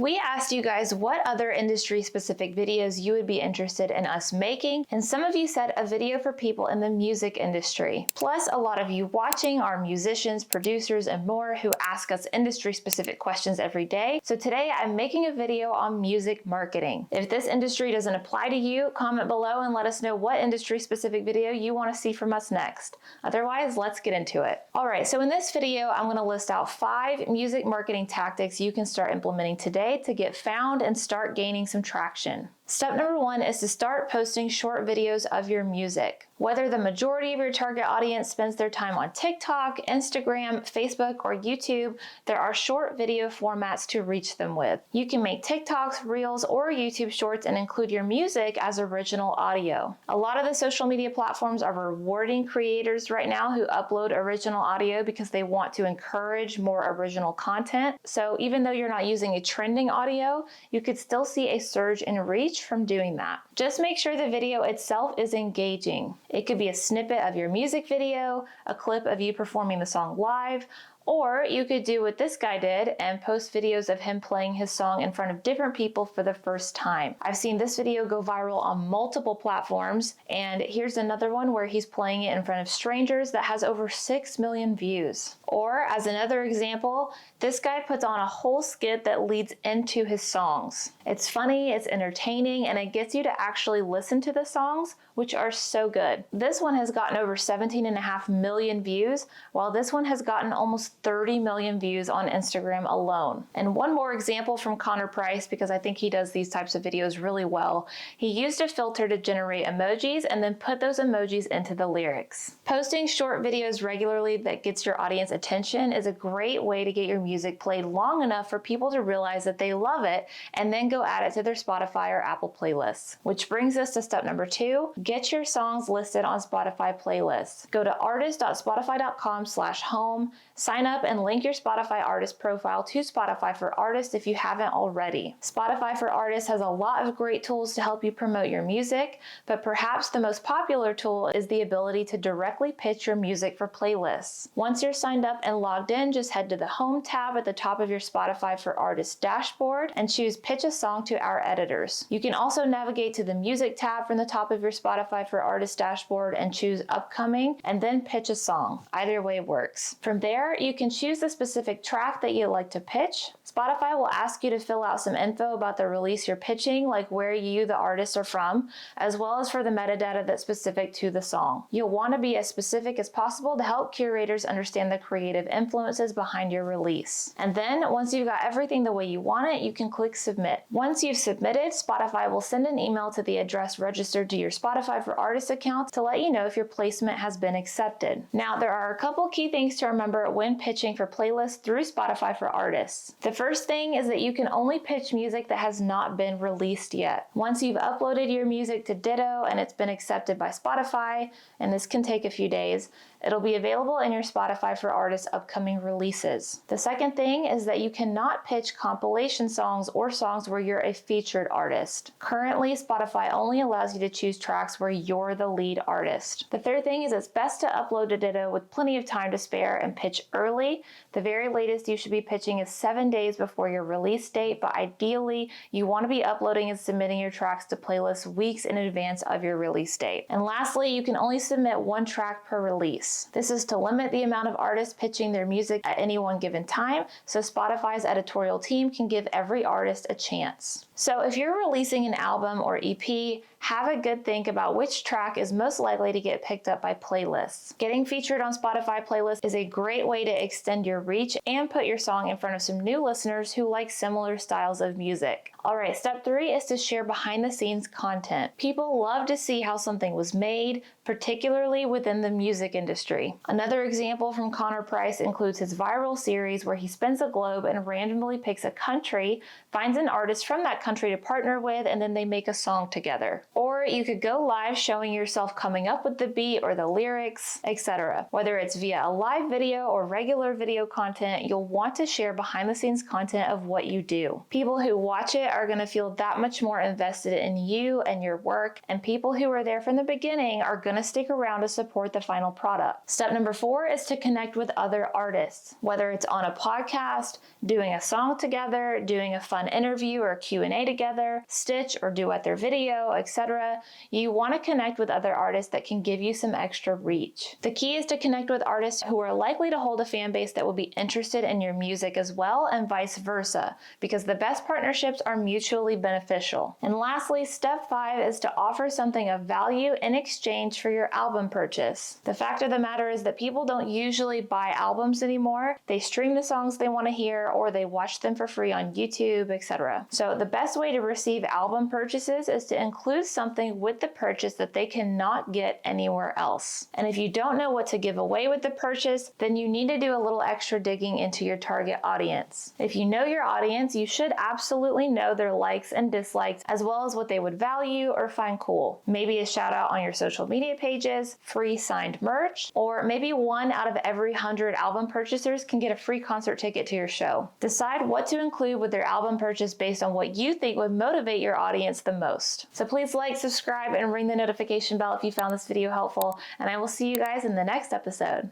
We asked you guys what other industry-specific videos you would be interested in us making, and some of you said a video for people in the music industry. Plus, a lot of you watching are musicians, producers, and more who ask us industry-specific questions every day. So today I'm making a video on music marketing. If this industry doesn't apply to you, comment below and let us know what industry-specific video you want to see from us next. Otherwise, let's get into it. All right, so in this video, I'm going to list out 5 music marketing tactics you can start implementing today to get found and start gaining some traction. Step number 1 is to start posting short videos of your music. Whether the majority of your target audience spends their time on TikTok, Instagram, Facebook, or YouTube, there are short video formats to reach them with. You can make TikToks, Reels, or YouTube Shorts and include your music as original audio. A lot of the social media platforms are rewarding creators right now who upload original audio because they want to encourage more original content. So even though you're not using a trending audio, you could still see a surge in reach from doing that. Just make sure the video itself is engaging. It could be a snippet of your music video, a clip of you performing the song live, or you could do what this guy did and post videos of him playing his song in front of different people for the first time. I've seen this video go viral on multiple platforms, and here's another one where he's playing it in front of strangers that has over 6 million views. Or as another example, this guy puts on a whole skit that leads into his songs. It's funny, it's entertaining, and it gets you to actually listen to the songs, which are so good. This one has gotten over 17.5 million views, while this one has gotten almost 30 million views on Instagram alone. And one more example from Connor Price, because I think he does these types of videos really well. He used a filter to generate emojis and then put those emojis into the lyrics. Posting short videos regularly that gets your audience attention is a great way to get your music played long enough for people to realize that they love it and then go add it to their Spotify or Apple playlists. Which brings us to step number 2, get your songs listed on Spotify playlists. Go to artist.spotify.com/home, sign up and link your Spotify artist profile to Spotify for Artists if you haven't already. Spotify for Artists has a lot of great tools to help you promote your music, but perhaps the most popular tool is the ability to directly pitch your music for playlists. Once you're signed up and logged in, just head to the Home tab at the top of your Spotify for Artists dashboard and choose Pitch a Song to Our Editors. You can also navigate to the Music tab from the top of your Spotify for Artists dashboard and choose Upcoming and then Pitch a Song. Either way works. From there, you can choose the specific track that you'd like to pitch. Spotify will ask you to fill out some info about the release you're pitching, like where you, the artist, are from, as well as for the metadata that's specific to the song. You'll want to be as specific as possible to help curators understand the creative influences behind your release. And then, once you've got everything the way you want it, you can click Submit. Once you've submitted, Spotify will send an email to the address registered to your Spotify for Artists account to let you know if your placement has been accepted. Now, there are a couple key things to remember when pitching for playlists through Spotify for Artists. The first thing is that you can only pitch music that has not been released yet. Once you've uploaded your music to Ditto and it's been accepted by Spotify, and this can take a few days, it'll be available in your Spotify for Artists upcoming releases. The second thing is that you cannot pitch compilation songs or songs where you're a featured artist. Currently, Spotify only allows you to choose tracks where you're the lead artist. The third thing is it's best to upload to Ditto with plenty of time to spare and pitch early. The very latest you should be pitching is 7 days before your release date, but ideally, you want to be uploading and submitting your tracks to playlists weeks in advance of your release date. And lastly, you can only submit 1 track per release. This is to limit the amount of artists pitching their music at any one given time, so Spotify's editorial team can give every artist a chance. So if you're releasing an album or EP, have a good think about which track is most likely to get picked up by playlists. Getting featured on Spotify playlists is a great way to extend your reach and put your song in front of some new listeners who like similar styles of music. Alright, step 3 is to share behind the scenes content. People love to see how something was made, particularly within the music industry. Another example from Connor Price includes his viral series where he spins the globe and randomly picks a country, finds an artist from that country to partner with, and then they make a song together. Or you could go live showing yourself coming up with the beat or the lyrics, etc. Whether it's via a live video or regular video content, you'll want to share behind the scenes content of what you do. People who watch it are going to feel that much more invested in you and your work, and people who are there from the beginning are going to to stick around to support the final product. Step number 4 is to connect with other artists, whether it's on a podcast, doing a song together, doing a fun interview or Q&A together, stitch or duet their video, etc. You want to connect with other artists that can give you some extra reach. The key is to connect with artists who are likely to hold a fan base that will be interested in your music as well, and vice versa, because the best partnerships are mutually beneficial. And lastly, step 5 is to offer something of value in exchange for your album purchase. The fact of the matter is that people don't usually buy albums anymore. They stream the songs they want to hear, or they watch them for free on YouTube, etc. So the best way to receive album purchases is to include something with the purchase that they cannot get anywhere else. And if you don't know what to give away with the purchase, then you need to do a little extra digging into your target audience. If you know your audience, you should absolutely know their likes and dislikes, as well as what they would value or find cool. Maybe a shout out on your social media pages, free signed merch, or maybe 1 out of every 100 album purchasers can get a free concert ticket to your show. Decide what to include with their album purchase based on what you think would motivate your audience the most. So please like, subscribe, and ring the notification bell if you found this video helpful, and I will see you guys in the next episode.